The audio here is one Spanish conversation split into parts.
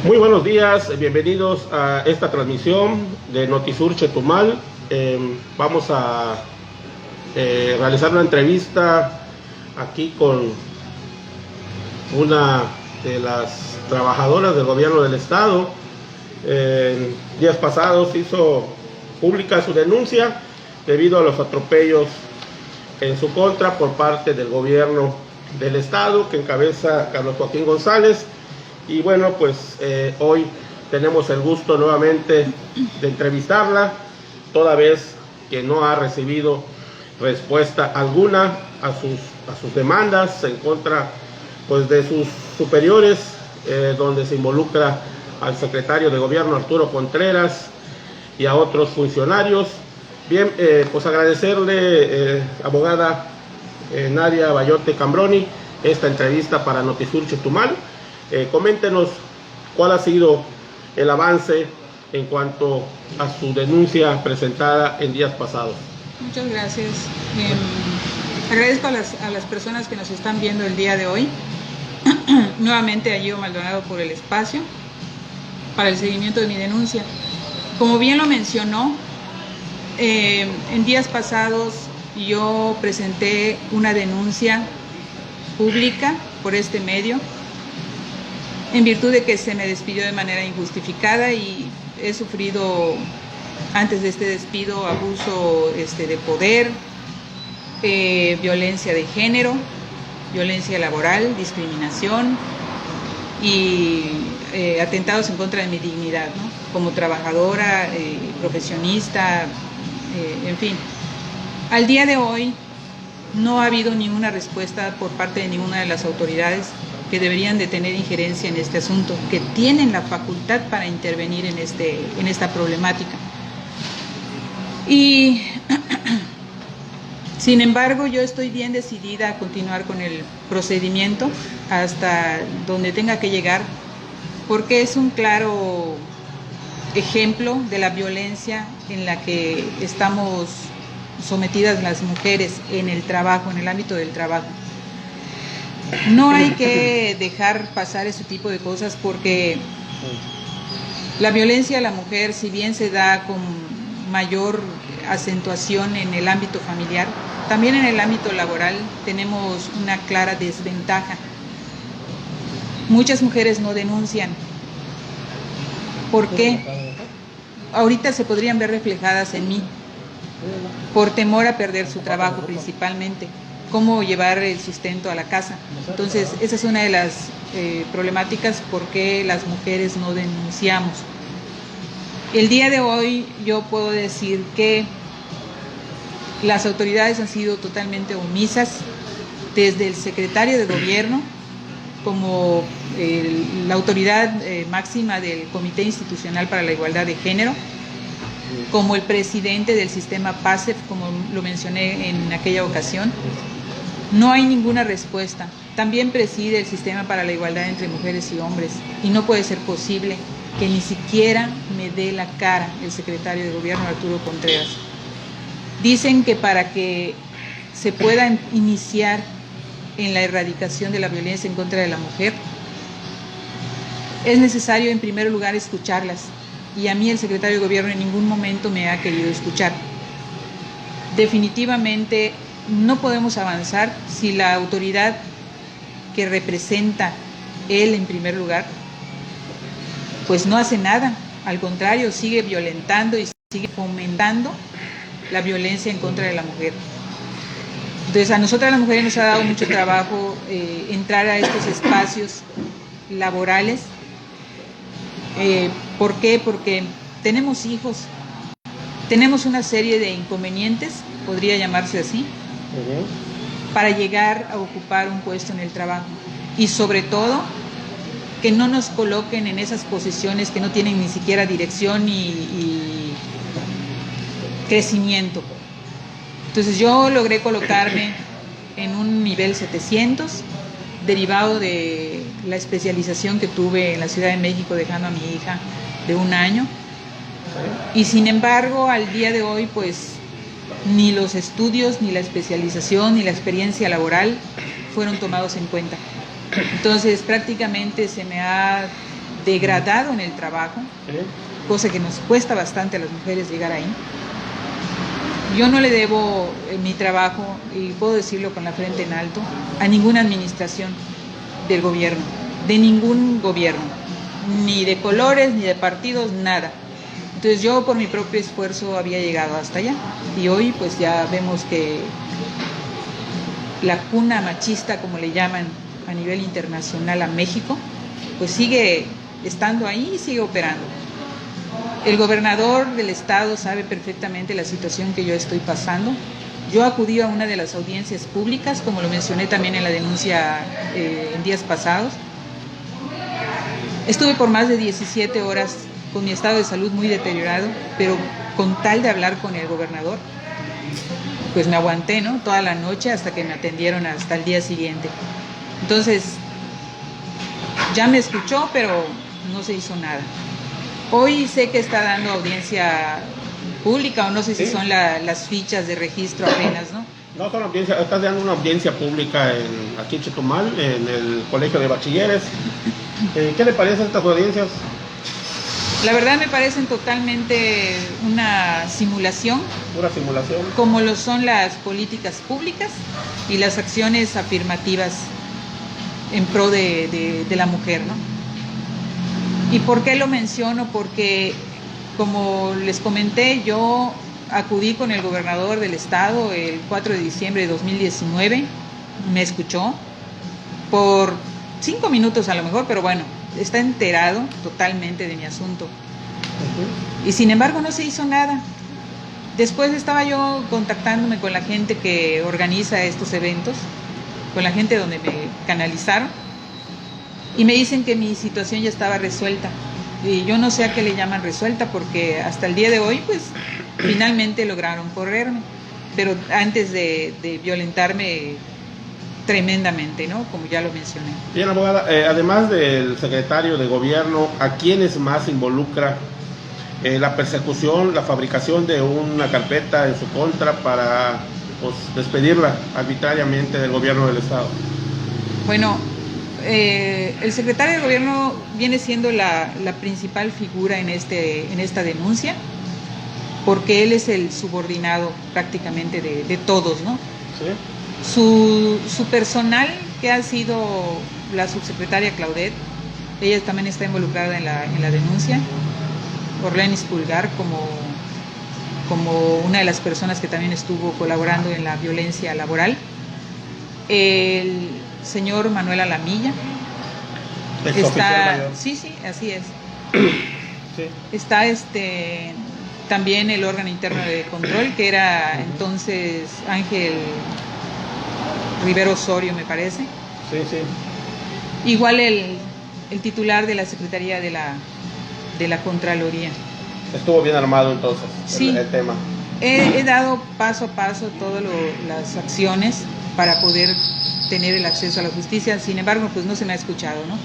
Muy buenos días, bienvenidos a esta transmisión de Notisur Chetumal. Vamos a realizar una entrevista aquí con una de las trabajadoras del gobierno del estado. Días pasados hizo pública su denuncia debido a los atropellos en su contra por parte del gobierno del estado que encabeza Carlos Joaquín González. Y bueno, pues hoy tenemos el gusto nuevamente de entrevistarla, toda vez que no ha recibido respuesta alguna a sus demandas en contra pues de sus superiores, donde se involucra al secretario de gobierno Arturo Contreras y a otros funcionarios. Bien, pues agradecerle, abogada Nadia Bayote Cambroni, esta entrevista para Notisur Chetumal. Coméntenos cuál ha sido el avance en cuanto a su denuncia presentada en días pasados. Muchas gracias. Agradezco a las personas que nos están viendo el día de hoy. Nuevamente a Gio Maldonado por el espacio para el seguimiento de mi denuncia. Como bien lo mencionó, en días pasados yo presenté una denuncia pública por este medio en virtud de que se me despidió de manera injustificada y he sufrido antes de este despido abuso de poder, violencia de género, violencia laboral, discriminación y atentados en contra de mi dignidad, ¿no? Como trabajadora, profesionista, en fin. Al día de hoy no ha habido ninguna respuesta por parte de ninguna de las autoridades que deberían de tener injerencia en este asunto, que tienen la facultad para intervenir en esta problemática. Y sin embargo, yo estoy bien decidida a continuar con el procedimiento hasta donde tenga que llegar, porque es un claro ejemplo de la violencia en la que estamos sometidas las mujeres en el trabajo, en el ámbito del trabajo. No hay que dejar pasar ese tipo de cosas porque la violencia a la mujer, si bien se da con mayor acentuación en el ámbito familiar, también en el ámbito laboral tenemos una clara desventaja. Muchas mujeres no denuncian. ¿Por qué? Ahorita se podrían ver reflejadas en mí, por temor a perder su trabajo principalmente. Cómo llevar el sustento a la casa. Entonces, esa es una de las problemáticas por qué las mujeres no denunciamos. El día de hoy yo puedo decir que las autoridades han sido totalmente omisas, desde el secretario de gobierno, como la autoridad máxima del Comité Institucional para la Igualdad de Género, como el presidente del sistema PASEF, como lo mencioné en aquella ocasión. No hay ninguna respuesta. También preside el sistema para la igualdad entre mujeres y hombres y no puede ser posible que ni siquiera me dé la cara el secretario de gobierno Arturo Contreras. Dicen que para que se pueda iniciar en la erradicación de la violencia en contra de la mujer es necesario en primer lugar escucharlas, y a mí el secretario de gobierno en ningún momento me ha querido escuchar. Definitivamente no podemos avanzar si la autoridad que representa él en primer lugar pues no hace nada, al contrario, sigue violentando y sigue fomentando la violencia en contra de la mujer. Entonces a nosotras las mujeres nos ha dado mucho trabajo entrar a estos espacios laborales. ¿Por qué? Porque tenemos hijos, tenemos una serie de inconvenientes, podría llamarse así, para llegar a ocupar un puesto en el trabajo, y sobre todo que no nos coloquen en esas posiciones que no tienen ni siquiera dirección y crecimiento. Entonces yo logré colocarme en un nivel 700, derivado de la especialización que tuve en la Ciudad de México dejando a mi hija de 1 año, y sin embargo al día de hoy pues ni los estudios, ni la especialización, ni la experiencia laboral fueron tomados en cuenta. Entonces prácticamente se me ha degradado en el trabajo, Sí. cosa que nos cuesta bastante a las mujeres llegar ahí. Yo no le debo mi trabajo, y puedo decirlo con la frente en alto, a ninguna administración del gobierno, de ningún gobierno, ni de colores, ni de partidos, nada. Entonces yo por mi propio esfuerzo había llegado hasta allá, y hoy pues ya vemos que la cuna machista, como le llaman a nivel internacional a México, pues sigue estando ahí y sigue operando. El gobernador del estado sabe perfectamente la situación que yo estoy pasando. Yo acudí a una de las audiencias públicas, como lo mencioné también en la denuncia en días pasados. Estuve por más de 17 horas con mi estado de salud muy deteriorado, pero con tal de hablar con el gobernador, pues me aguanté, ¿no? Toda la noche hasta que me atendieron hasta el día siguiente. Entonces, ya me escuchó, pero no se hizo nada. Hoy sé que está dando audiencia pública, o no sé si Sí. son las fichas de registro apenas, ¿no? No, son audiencia, estás dando una audiencia pública aquí en Chetumal, en el Colegio de Bachilleres. ¿Qué le parecen estas audiencias? La verdad me parecen totalmente una simulación, Pura simulación. como lo son las políticas públicas y las acciones afirmativas en pro de la mujer, ¿no? ¿Y por qué lo menciono? Porque, como les comenté, yo acudí con el gobernador del estado el 4 de diciembre de 2019, me escuchó por 5 minutos a lo mejor, pero bueno, está enterado totalmente de mi asunto. Y sin embargo no se hizo nada. Después estaba yo contactándome con la gente que organiza estos eventos, con la gente donde me canalizaron, y me dicen que mi situación ya estaba resuelta. Y yo no sé a qué le llaman resuelta, porque hasta el día de hoy, pues, finalmente lograron correrme, pero antes de violentarme tremendamente, ¿no? Como ya lo mencioné. Bien, abogada, además del secretario de gobierno, ¿a quiénes más involucra la persecución, la fabricación de una carpeta en su contra para pues, despedirla arbitrariamente del gobierno del estado? Bueno, el secretario de gobierno viene siendo la principal figura en esta denuncia, porque él es el subordinado prácticamente de todos, ¿no? ¿Sí? Su personal, que ha sido la subsecretaria Claudette, ella también está involucrada en la denuncia. Orlenis Pulgar como una de las personas que también estuvo colaborando en la violencia laboral. El señor Manuel Alamilla Exoficial mayor. sí, así es. Sí. Está también el órgano interno de control, que era entonces Ángel Rivero Osorio, me parece. Sí, sí. Igual el titular de la Secretaría de la Contraloría. Estuvo bien armado entonces Sí. el tema. He dado paso a paso todas las acciones para poder tener el acceso a la justicia. Sin embargo, pues no se me ha escuchado, ¿no?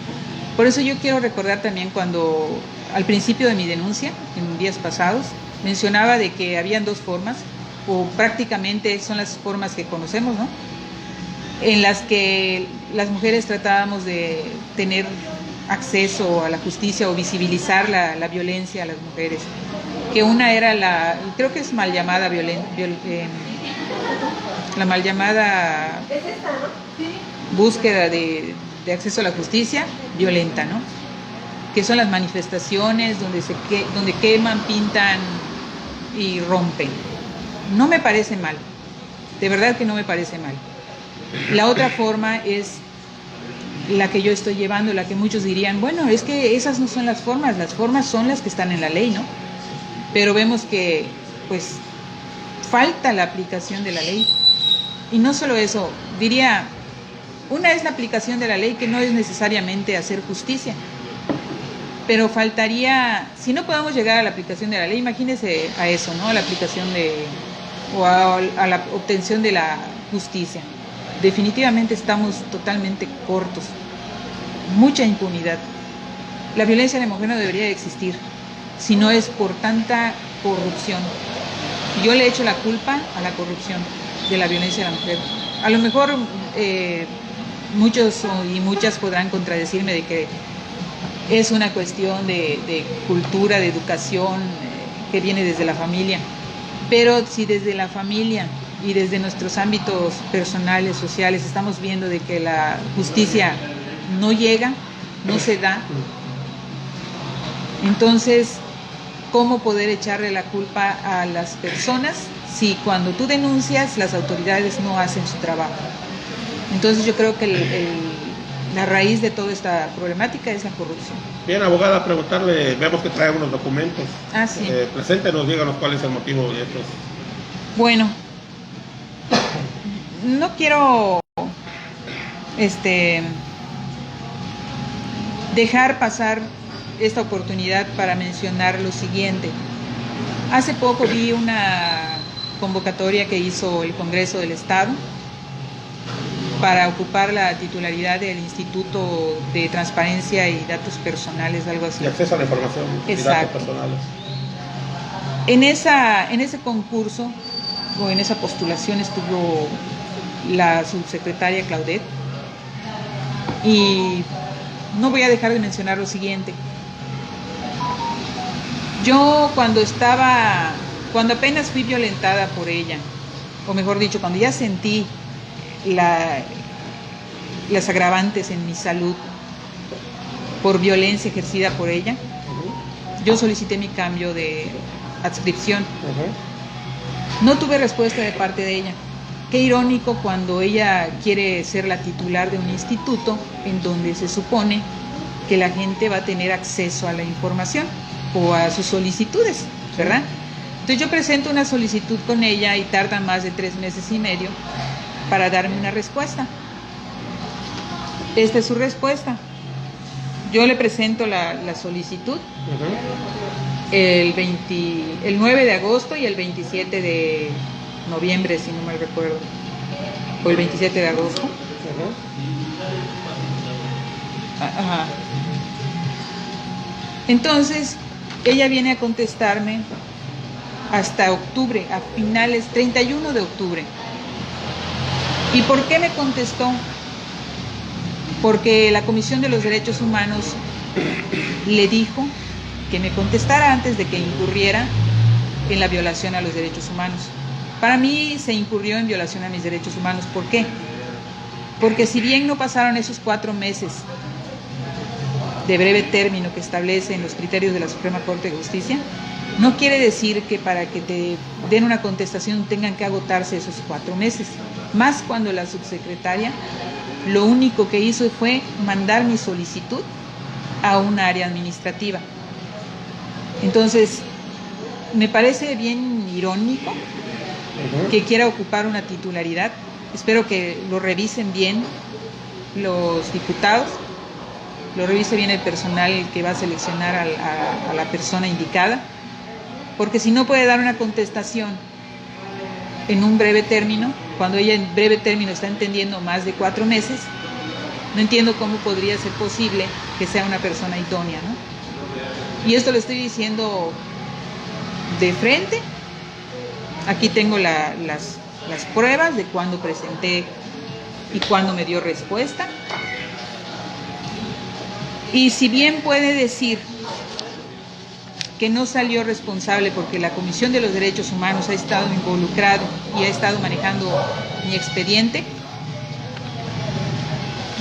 Por eso yo quiero recordar también cuando al principio de mi denuncia, en días pasados, mencionaba de que habían dos formas, o prácticamente son las formas que conocemos, ¿no? En las que las mujeres tratábamos de tener acceso a la justicia o visibilizar la violencia a las mujeres. Que una era creo que es mal llamada la mal llamada búsqueda de acceso a la justicia violenta, ¿no? Que son las manifestaciones donde queman, pintan y rompen. No me parece mal, de verdad que no me parece mal. La otra forma es la que yo estoy llevando, la que muchos dirían, bueno, es que esas no son las formas son las que están en la ley, ¿no? Pero vemos que, pues, falta la aplicación de la ley. Y no solo eso, diría, una es la aplicación de la ley, que no es necesariamente hacer justicia, pero faltaría, si no podemos llegar a la aplicación de la ley, imagínese a eso, ¿no? A la aplicación o a la obtención de la justicia. Definitivamente estamos totalmente cortos, mucha impunidad. La violencia de la mujer no debería de existir, si no es por tanta corrupción. Yo le echo la culpa a la corrupción de la violencia de la mujer. A lo mejor muchos y muchas podrán contradecirme de que es una cuestión de cultura, de educación, que viene desde la familia. Pero si desde la familia y desde nuestros ámbitos personales, sociales, estamos viendo de que la justicia no llega, no se da, entonces, ¿cómo poder echarle la culpa a las personas si cuando tú denuncias las autoridades no hacen su trabajo? Entonces yo creo que la raíz de toda esta problemática es la corrupción. Bien, abogada, preguntarle, vemos que trae unos documentos. Ah, sí. Preséntenos, díganos cuál es el motivo de estos. Bueno, no quiero dejar pasar esta oportunidad para mencionar lo siguiente. Hace poco vi una convocatoria que hizo el Congreso del Estado para ocupar la titularidad del Instituto de Transparencia y Datos Personales, algo así. Y acceso a la información. Exacto. Y datos personales. En ese concurso o en esa postulación estuvo la subsecretaria Claudette, y no voy a dejar de mencionar lo siguiente. Yo cuando apenas fui violentada por ella, o mejor dicho, cuando ya sentí las agravantes en mi salud por violencia ejercida por ella, yo solicité mi cambio de adscripción. No tuve respuesta de parte de ella. Qué irónico cuando ella quiere ser la titular de un instituto en donde se supone que la gente va a tener acceso a la información o a sus solicitudes, ¿verdad? Entonces yo presento una solicitud con ella y tarda más de 3 meses y medio para darme una respuesta. Esta es su respuesta. Yo le presento la solicitud el 9 de agosto y el 27 de noviembre, si no mal recuerdo, o el 27 de agosto. Ajá. Entonces, ella viene a contestarme hasta octubre, a finales, 31 de octubre. ¿Y por qué me contestó? Porque la Comisión de los Derechos Humanos le dijo que me contestara antes de que incurriera en la violación a los derechos humanos. Para mí se incurrió en violación a mis derechos humanos. ¿Por qué? Porque si bien no pasaron esos 4 meses de breve término que establecen los criterios de la Suprema Corte de Justicia, no quiere decir que para que te den una contestación tengan que agotarse esos 4 meses. Más cuando la subsecretaria lo único que hizo fue mandar mi solicitud a un área administrativa. Entonces, me parece bien irónico que quiera ocupar una titularidad. Espero que lo revisen bien los diputados, lo revise bien el personal que va a seleccionar a la persona indicada, porque si no puede dar una contestación en un breve término, cuando ella en breve término está entendiendo más de 4 meses, no entiendo cómo podría ser posible que sea una persona idónea, ¿no? Y esto lo estoy diciendo de frente. Aquí tengo las pruebas de cuándo presenté y cuándo me dio respuesta. Y si bien puede decir que no salió responsable porque la Comisión de los Derechos Humanos ha estado involucrado y ha estado manejando mi expediente,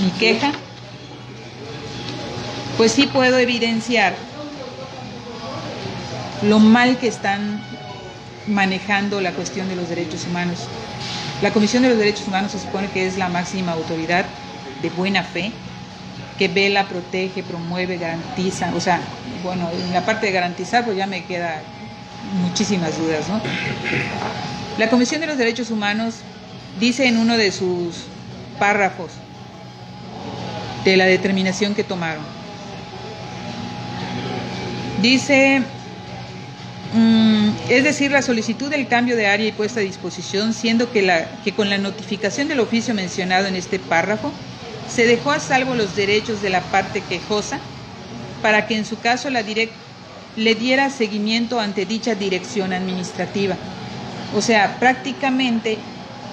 mi queja, pues sí puedo evidenciar lo mal que están manejando la cuestión de los derechos humanos. La Comisión de los Derechos Humanos se supone que es la máxima autoridad de buena fe, que vela, protege, promueve, garantiza. O sea, bueno, en la parte de garantizar pues ya me queda muchísimas dudas, ¿no? La Comisión de los Derechos Humanos dice en uno de sus párrafos de la determinación que tomaron, dice, es decir, la solicitud del cambio de área y puesta a disposición, siendo que con la notificación del oficio mencionado en este párrafo, se dejó a salvo los derechos de la parte quejosa para que en su caso la DIRECT le diera seguimiento ante dicha dirección administrativa. O sea, prácticamente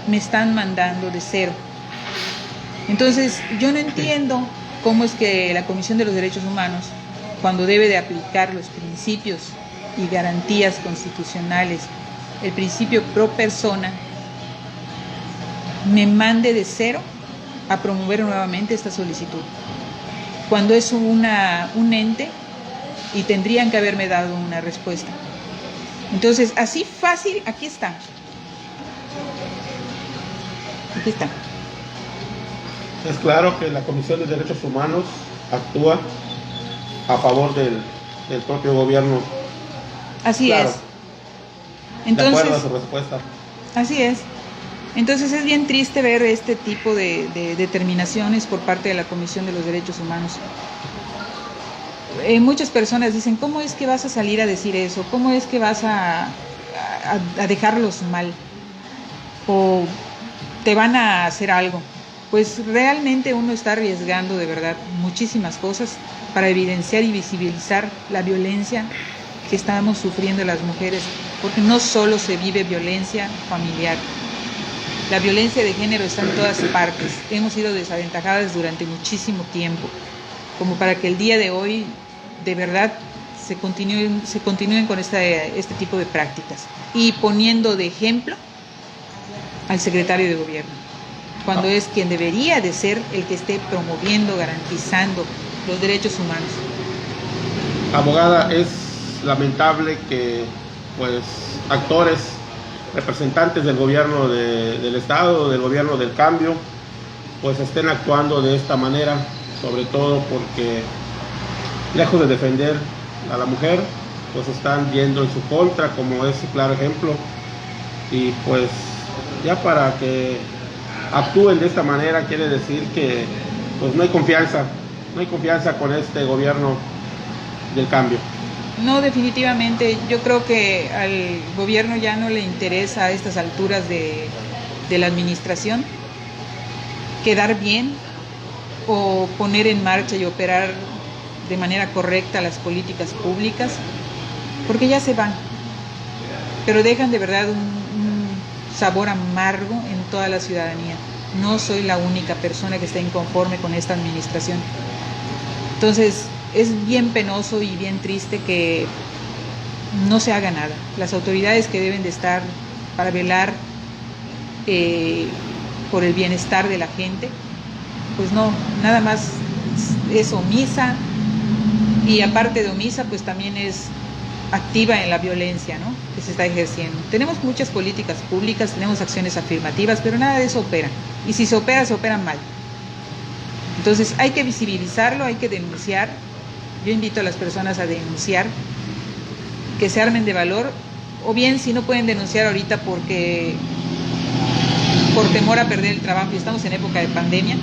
me están mandando de cero. Entonces, yo no entiendo cómo es que la Comisión de los Derechos Humanos cuando debe de aplicar los principios y garantías constitucionales, el principio pro persona, me mande de cero a promover nuevamente esta solicitud, cuando es un ente y tendrían que haberme dado una respuesta. Entonces, así fácil, aquí está. Aquí está. Es claro que la Comisión de Derechos Humanos actúa a favor del propio gobierno. Así claro, es. Entonces, de acuerdo a su respuesta. Así es. Entonces es bien triste ver este tipo de determinaciones por parte de la Comisión de los Derechos Humanos. Muchas personas dicen, ¿cómo es que vas a salir a decir eso? ¿Cómo es que vas a dejarlos mal? ¿O te van a hacer algo? Pues realmente uno está arriesgando de verdad muchísimas cosas para evidenciar y visibilizar la violencia que estamos sufriendo las mujeres, porque no solo se vive violencia familiar. La violencia de género está en todas partes. Hemos sido desaventajadas durante muchísimo tiempo, como para que el día de hoy de verdad se continúen con este tipo de prácticas y poniendo de ejemplo al secretario de gobierno, cuando es quien debería de ser el que esté promoviendo, garantizando los derechos humanos. Abogada, es lamentable que pues actores, representantes del gobierno del Estado, del gobierno del cambio, pues estén actuando de esta manera, sobre todo porque lejos de defender a la mujer, pues están yendo en su contra, como es un claro ejemplo, y pues ya para que actúen de esta manera quiere decir que pues no hay confianza con este gobierno del cambio. No, definitivamente, yo creo que al gobierno ya no le interesa a estas alturas de la administración quedar bien o poner en marcha y operar de manera correcta las políticas públicas, porque ya se van, pero dejan de verdad un sabor amargo en toda la ciudadanía. No soy la única persona que está inconforme con esta administración. Entonces, es bien penoso y bien triste que no se haga nada. Las autoridades que deben de estar para velar por el bienestar de la gente, pues no, nada más es omisa, y aparte de omisa, pues también es activa en la violencia, ¿no?, que se está ejerciendo. Tenemos muchas políticas públicas, tenemos acciones afirmativas, pero nada de eso opera. Y si se opera mal. Entonces hay que visibilizarlo, hay que denunciar. Yo invito a las personas a denunciar, que se armen de valor, o bien si no pueden denunciar ahorita por temor a perder el trabajo y estamos en época de pandemia,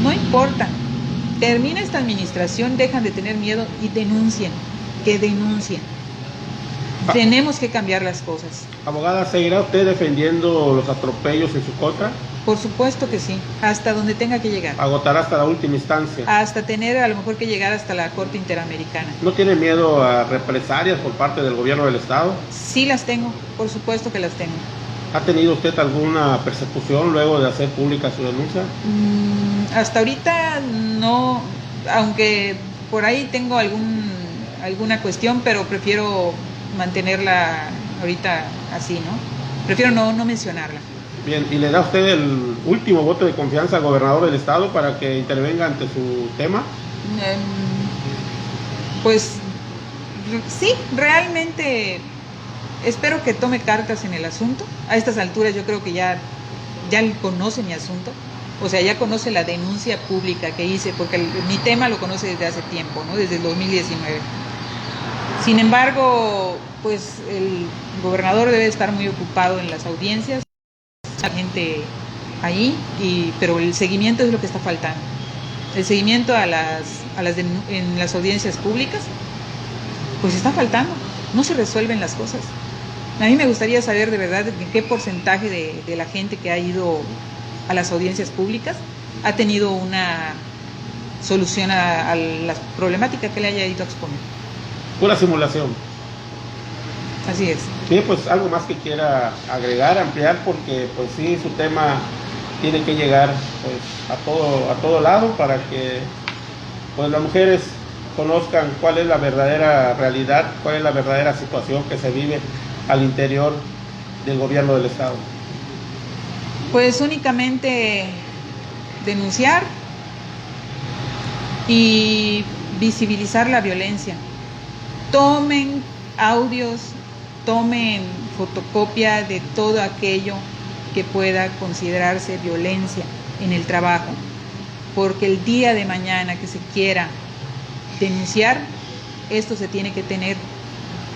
no importa. Termina esta administración, dejan de tener miedo y denuncien, que denuncien. Tenemos que cambiar las cosas. Abogada, ¿seguirá usted defendiendo los atropellos en su contra? Por supuesto que sí, hasta donde tenga que llegar. ¿Agotará hasta la última instancia? Hasta tener a lo mejor que llegar hasta la Corte Interamericana. ¿No tiene miedo a represalias por parte del gobierno del Estado? Sí las tengo, por supuesto que las tengo. ¿Ha tenido usted alguna persecución luego de hacer pública su denuncia? Hasta ahorita no, aunque por ahí tengo alguna cuestión, pero prefiero mantenerla ahorita así, ¿no? Prefiero no mencionarla. Bien, ¿y le da usted el último voto de confianza al gobernador del Estado para que intervenga ante su tema? Pues sí, realmente espero que tome cartas en el asunto. A estas alturas yo creo que ya conoce mi asunto. O sea, ya conoce la denuncia pública que hice, porque mi tema lo conoce desde hace tiempo, ¿no?, desde el 2019. Sin embargo, pues el gobernador debe estar muy ocupado en las audiencias, la gente ahí, pero el seguimiento es lo que está faltando. El seguimiento en las audiencias públicas, pues está faltando. No se resuelven las cosas. A mí me gustaría saber de verdad qué porcentaje de la gente que ha ido a las audiencias públicas ha tenido una solución a la problemática que le haya ido a exponer. Pura simulación. Así es. Sí, pues algo más que quiera agregar, ampliar, porque pues sí, su tema tiene que llegar pues a todo lado para que pues las mujeres conozcan cuál es la verdadera realidad, cuál es la verdadera situación que se vive al interior del gobierno del estado. Pues únicamente denunciar y visibilizar la violencia. Tomen audios, tomen fotocopia de todo aquello que pueda considerarse violencia en el trabajo, porque el día de mañana que se quiera denunciar, esto se tiene que tener.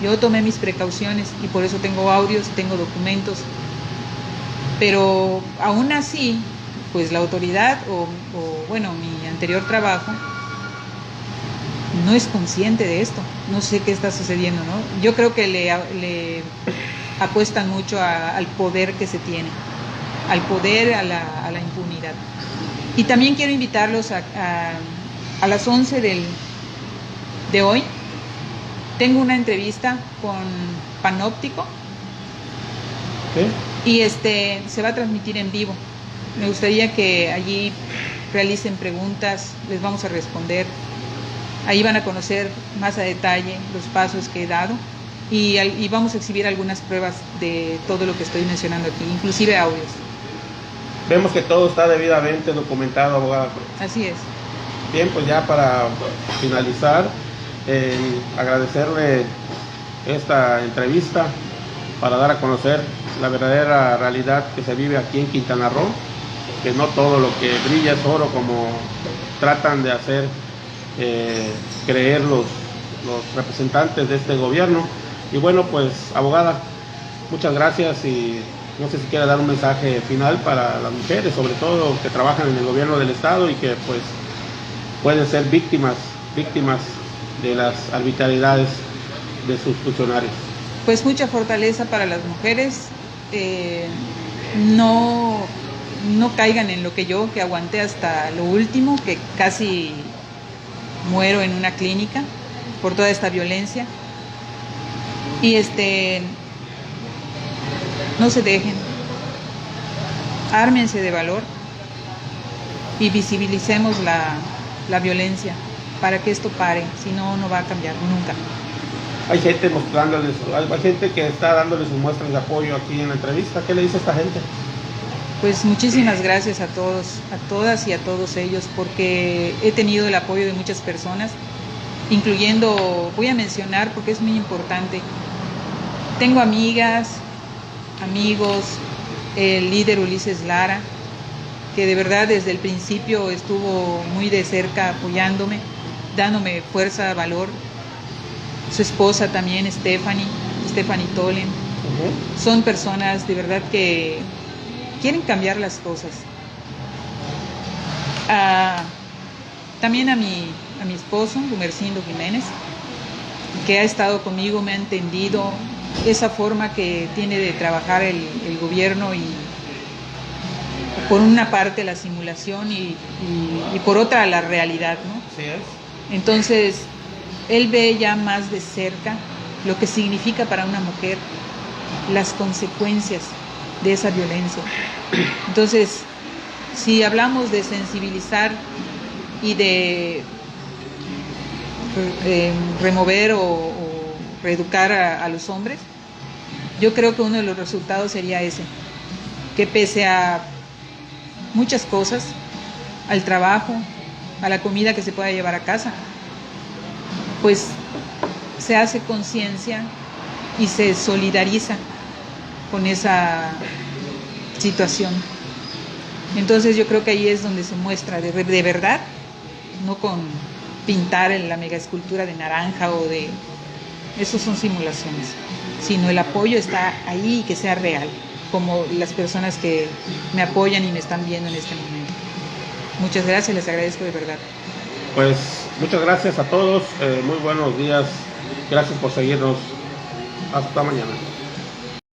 Yo tomé mis precauciones y por eso tengo audios, tengo documentos, pero aún así, pues la autoridad o bueno, mi anterior trabajo no es consciente de esto, no sé qué está sucediendo, ¿no? Yo creo que le apuestan mucho al poder que se tiene, al poder, a la impunidad. Y también quiero invitarlos a las 11 de hoy. Tengo una entrevista con Panóptico. ¿Sí? Y se va a transmitir en vivo. Me gustaría que allí realicen preguntas, les vamos a responder. Ahí van a conocer más a detalle los pasos que he dado y vamos a exhibir algunas pruebas de todo lo que estoy mencionando aquí, inclusive audios. Vemos que todo está debidamente documentado, abogada. Así es. Bien, pues ya para finalizar, agradecerle esta entrevista para dar a conocer la verdadera realidad que se vive aquí en Quintana Roo, que no todo lo que brilla es oro como tratan de hacer creer los representantes de este gobierno. Y bueno, pues abogada, muchas gracias y no sé si quiere dar un mensaje final para las mujeres, sobre todo que trabajan en el gobierno del estado y que pues pueden ser víctimas de las arbitrariedades de sus funcionarios. Pues mucha fortaleza para las mujeres, no caigan en lo que yo, que aguanté hasta lo último, que casi muero en una clínica por toda esta violencia. Y no se dejen, ármense de valor y visibilicemos la violencia para que esto pare, si no, no va a cambiar nunca. Hay gente hay gente que está dándoles sus muestras de apoyo aquí en la entrevista. ¿Qué le dice a esta gente? Pues muchísimas gracias a todos, a todas y a todos ellos, porque he tenido el apoyo de muchas personas, incluyendo, voy a mencionar porque es muy importante, tengo amigas, amigos, el líder Ulises Lara, que de verdad desde el principio estuvo muy de cerca apoyándome, dándome fuerza, valor. Su esposa también, Stephanie Tolen. Son personas de verdad que quieren cambiar las cosas. También a mi esposo, Gumercindo Jiménez, que ha estado conmigo, me ha entendido esa forma que tiene de trabajar el gobierno y por una parte la simulación y por otra la realidad, ¿no? Sí es. Entonces, él ve ya más de cerca lo que significa para una mujer las consecuencias de esa violencia. Entonces, si hablamos de sensibilizar y de remover o reeducar a los hombres, yo creo que uno de los resultados sería ese, que pese a muchas cosas, al trabajo, a la comida que se pueda llevar a casa, pues se hace conciencia y se solidariza con esa situación. Entonces yo creo que ahí es donde se muestra de verdad, no con pintar en la mega escultura de naranja o de... Esos son simulaciones, sino el apoyo está ahí y que sea real, como las personas que me apoyan y me están viendo en este momento. Muchas gracias, les agradezco de verdad. Pues muchas gracias a todos, muy buenos días, gracias por seguirnos, hasta mañana.